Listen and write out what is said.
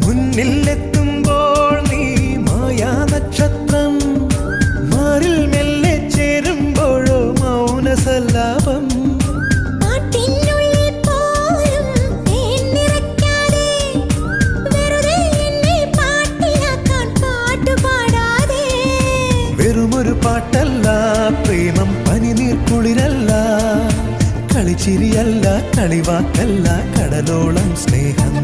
മുന്നിലെത്തുമ്പോൾ നീ മായാ നക്ഷത്രം, മാറിൽ മെല്ലെ ചേരുമ്പോഴോ മൗനസല്ലാപം. വെറുമൊരു പാട്ടല്ല പ്രേമം, പനിനീർ കുളിരല്ല, കളിച്ചിരിയല്ല, കളിവാക്കല്ല, കടലോളം സ്നേഹം.